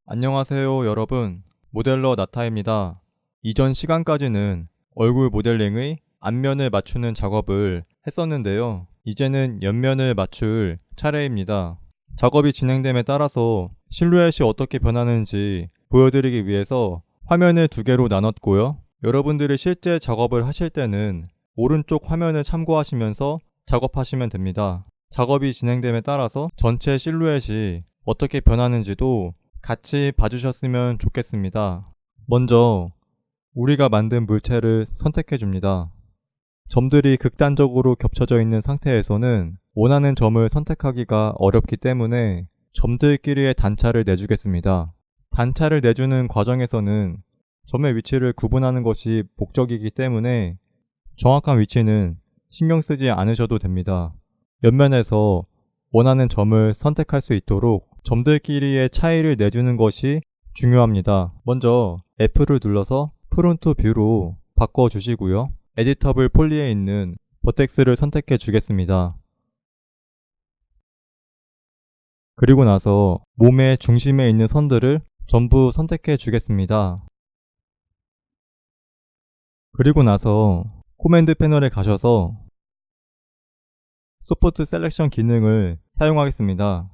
안녕하세요 여러분, 모델러 나타입니다. 이전 시간까지는 얼굴 모델링의 앞면을 맞추는 작업을 했었는데요. 이제는 옆면을 맞출 차례입니다. 작업이 진행됨에 따라서 실루엣이 어떻게 변하는지 보여드리기 위해서 화면을 두 개로 나눴고요. 여러분들이 실제 작업을 하실 때는 오른쪽 화면을 참고하시면서 작업하시면 됩니다. 작업이 진행됨에 따라서 전체 실루엣이 어떻게 변하는지도 같이 봐주셨으면 좋겠습니다. 먼저 우리가 만든 물체를 선택해 줍니다. 점들이 극단적으로 겹쳐져 있는 상태에서는 원하는 점을 선택하기가 어렵기 때문에 점들끼리의 단차를 내주겠습니다. 단차를 내주는 과정에서는 점의 위치를 구분하는 것이 목적이기 때문에 정확한 위치는 신경 쓰지 않으셔도 됩니다. 옆면에서 원하는 점을 선택할 수 있도록 점들끼리의 차이를 내주는 것이 중요합니다. 먼저 F를 눌러서 프론트 뷰로 바꿔주시고요. 에디터블 폴리에 있는 버텍스를 선택해 주겠습니다. 그리고 나서 몸의 중심에 있는 선들을 전부 선택해 주겠습니다. 그리고 나서 코맨드 패널에 가셔서 소프트 셀렉션 기능을 사용하겠습니다.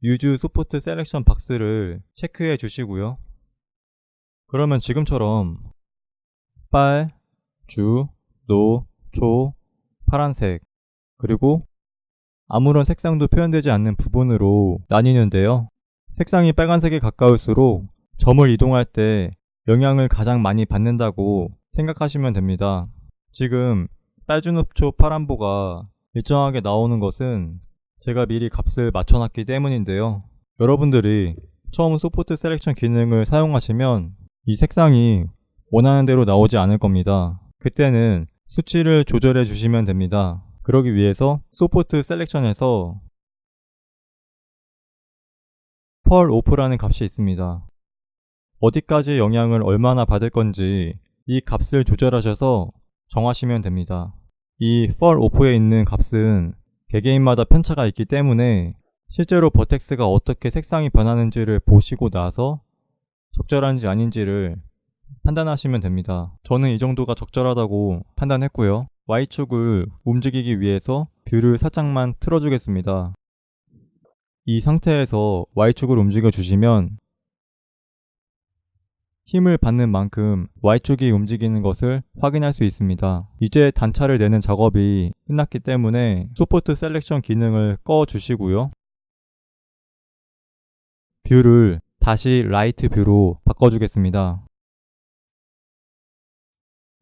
유즈 소프트 셀렉션 박스를 체크해 주시고요. 그러면 지금처럼 빨, 주, 노, 초, 파란색, 그리고 아무런 색상도 표현되지 않는 부분으로 나뉘는데요. 색상이 빨간색에 가까울수록 점을 이동할 때 영향을 가장 많이 받는다고 생각하시면 됩니다. 지금 빨주노초 파란보가 일정하게 나오는 것은 제가 미리 값을 맞춰놨기 때문인데요. 여러분들이 처음 소프트 셀렉션 기능을 사용하시면 이 색상이 원하는 대로 나오지 않을 겁니다. 그때는 수치를 조절해 주시면 됩니다. 그러기 위해서 소프트 셀렉션에서 펄 오프라는 값이 있습니다. 어디까지 영향을 얼마나 받을 건지 이 값을 조절하셔서 정하시면 됩니다. 이 펄 오프에 있는 값은 개개인마다 편차가 있기 때문에 실제로 버텍스가 어떻게 색상이 변하는지를 보시고 나서 적절한지 아닌지를 판단하시면 됩니다. 저는 이 정도가 적절하다고 판단했고요. Y축을 움직이기 위해서 뷰를 살짝만 틀어주겠습니다. 이 상태에서 Y축을 움직여 주시면 힘을 받는 만큼 Y축이 움직이는 것을 확인할 수 있습니다. 이제 단차를 내는 작업이 끝났기 때문에 소프트 셀렉션 기능을 꺼 주시고요. 뷰를 다시 라이트 뷰로 바꿔주겠습니다.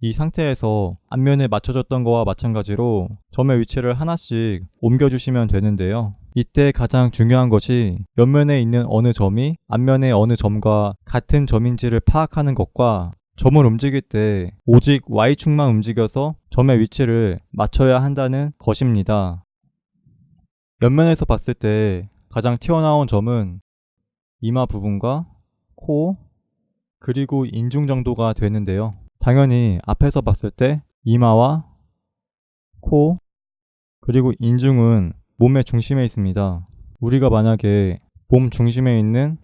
이 상태에서 앞면에 맞춰졌던 거와 마찬가지로 점의 위치를 하나씩 옮겨주시면 되는데요. 이때 가장 중요한 것이 옆면에 있는 어느 점이 앞면의 어느 점과 같은 점인지를 파악하는 것과 점을 움직일 때 오직 Y축만 움직여서 점의 위치를 맞춰야 한다는 것입니다. 옆면에서 봤을 때 가장 튀어나온 점은 이마 부분과 코, 그리고 인중 정도가 되는데요. 당연히 앞에서 봤을 때 이마와 코, 그리고 인중은 몸의 중심에 있습니다. 우리가 만약에 몸 중심에 있는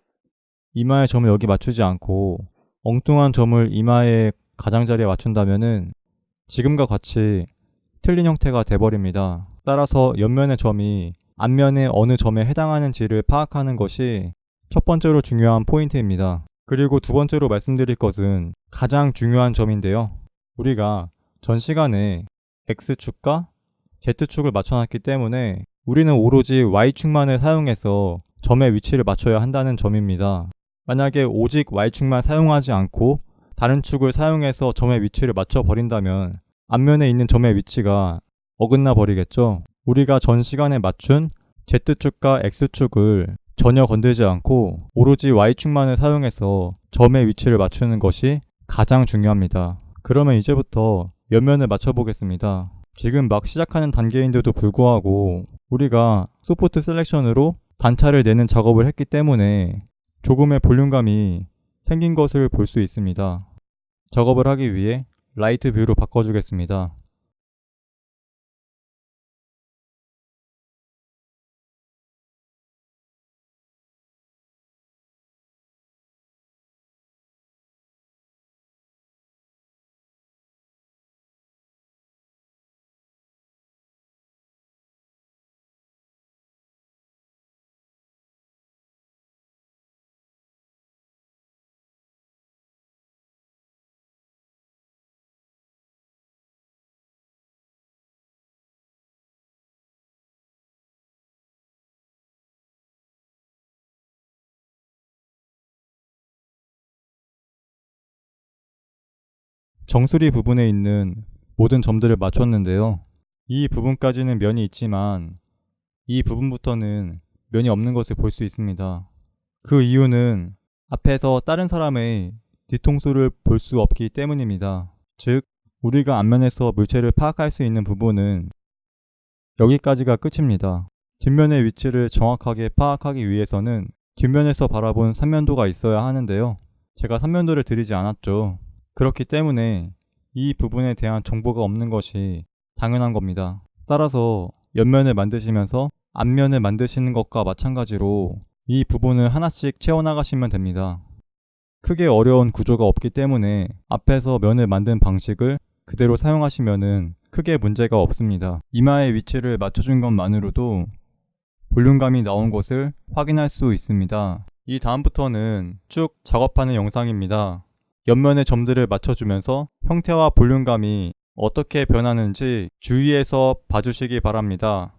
이마의 점을 여기 맞추지 않고 엉뚱한 점을 이마의 가장자리에 맞춘다면은 지금과 같이 틀린 형태가 돼버립니다. 따라서 옆면의 점이 앞면의 어느 점에 해당하는지를 파악하는 것이 첫 번째로 중요한 포인트입니다. 그리고 두 번째로 말씀드릴 것은 가장 중요한 점인데요. 우리가 전 시간에 X축과 Z축을 맞춰놨기 때문에 우리는 오로지 Y축만을 사용해서 점의 위치를 맞춰야 한다는 점입니다. 만약에 오직 Y축만 사용하지 않고 다른 축을 사용해서 점의 위치를 맞춰버린다면 앞면에 있는 점의 위치가 어긋나 버리겠죠. 우리가 전 시간에 맞춘 Z축과 X축을 전혀 건들지 않고 오로지 Y축만을 사용해서 점의 위치를 맞추는 것이 가장 중요합니다. 그러면 이제부터 옆면을 맞춰보겠습니다. 지금 막 시작하는 단계인데도 불구하고 우리가 소프트 셀렉션으로 단차를 내는 작업을 했기 때문에 조금의 볼륨감이 생긴 것을 볼 수 있습니다. 작업을 하기 위해 라이트 뷰로 바꿔주겠습니다. 정수리 부분에 있는 모든 점들을 맞췄는데요. 이 부분까지는 면이 있지만 이 부분부터는 면이 없는 것을 볼 수 있습니다. 그 이유는 앞에서 다른 사람의 뒤통수를 볼 수 없기 때문입니다. 즉, 우리가 앞면에서 물체를 파악할 수 있는 부분은 여기까지가 끝입니다. 뒷면의 위치를 정확하게 파악하기 위해서는 뒷면에서 바라본 삼면도가 있어야 하는데요. 제가 삼면도를 드리지 않았죠. 그렇기 때문에 이 부분에 대한 정보가 없는 것이 당연한 겁니다. 따라서 옆면을 만드시면서 앞면을 만드시는 것과 마찬가지로 이 부분을 하나씩 채워나가시면 됩니다. 크게 어려운 구조가 없기 때문에 앞에서 면을 만든 방식을 그대로 사용하시면은 크게 문제가 없습니다. 이마의 위치를 맞춰준 것만으로도 볼륨감이 나온 것을 확인할 수 있습니다. 이 다음부터는 쭉 작업하는 영상입니다. 옆면의 점들을 맞춰주면서 형태와 볼륨감이 어떻게 변하는지 주의해서 봐주시기 바랍니다.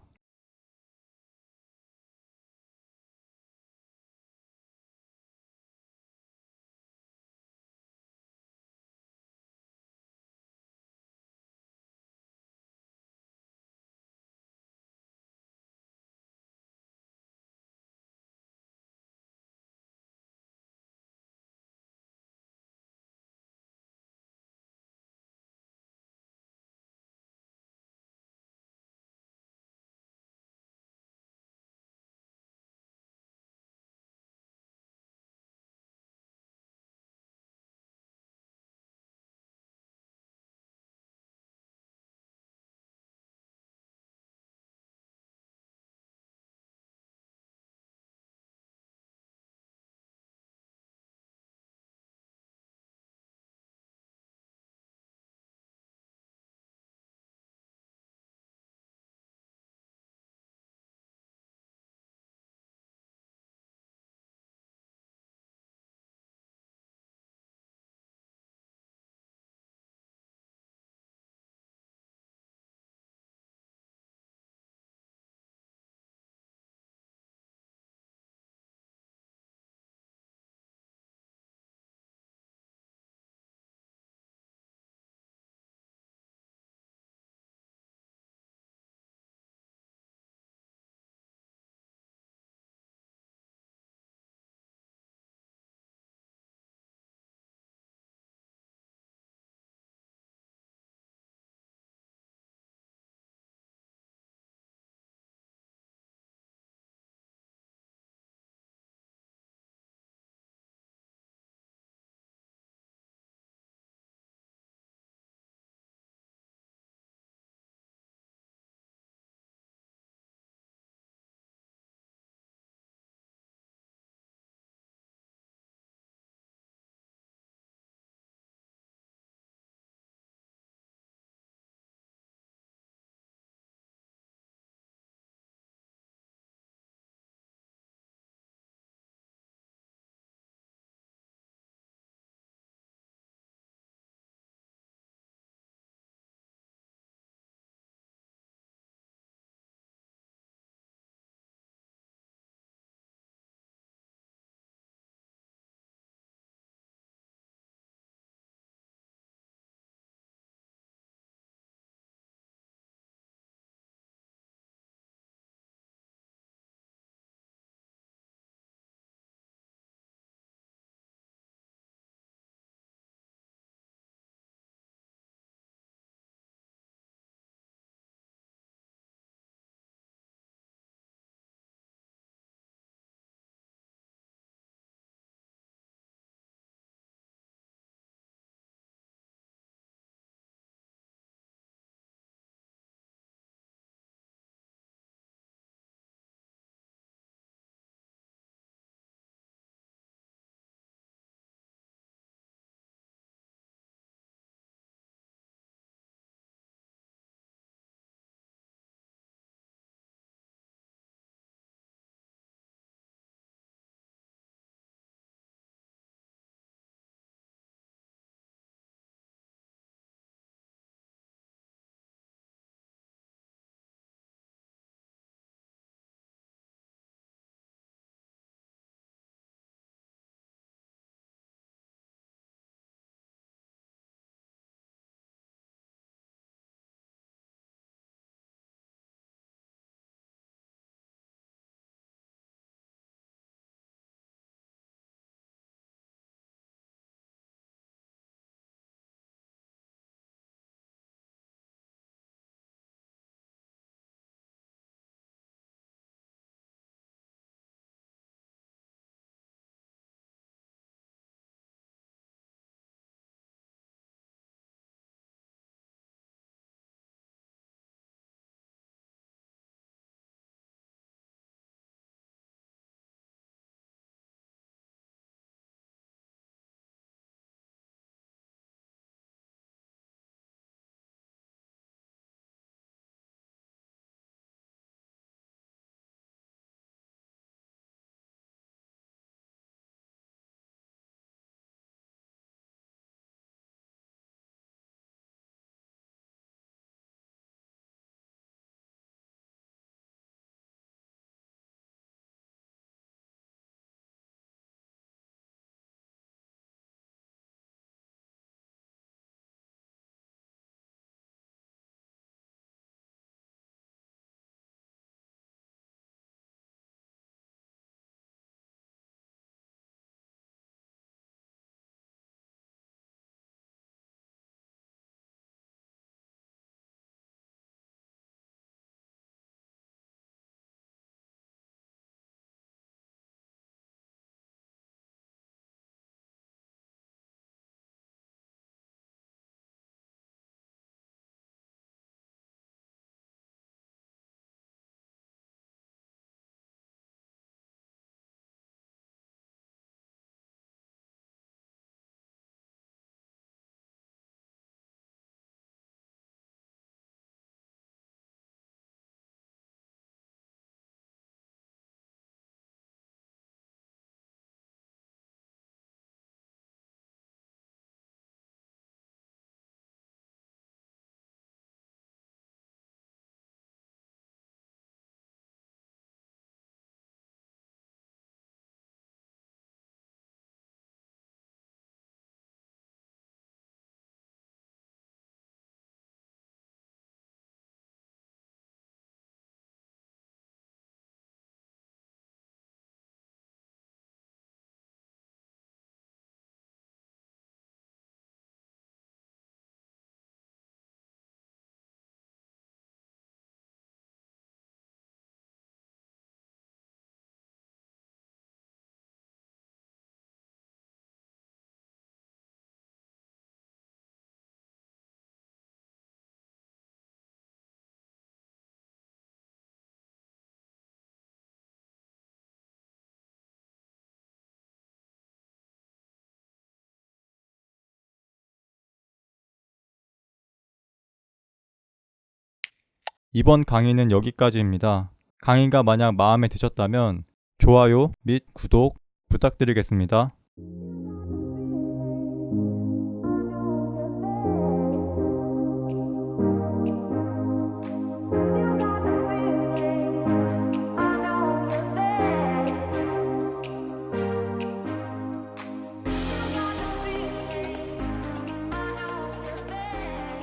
이번 강의는 여기까지입니다. 강의가 만약 마음에 드셨다면 좋아요 및 구독 부탁드리겠습니다.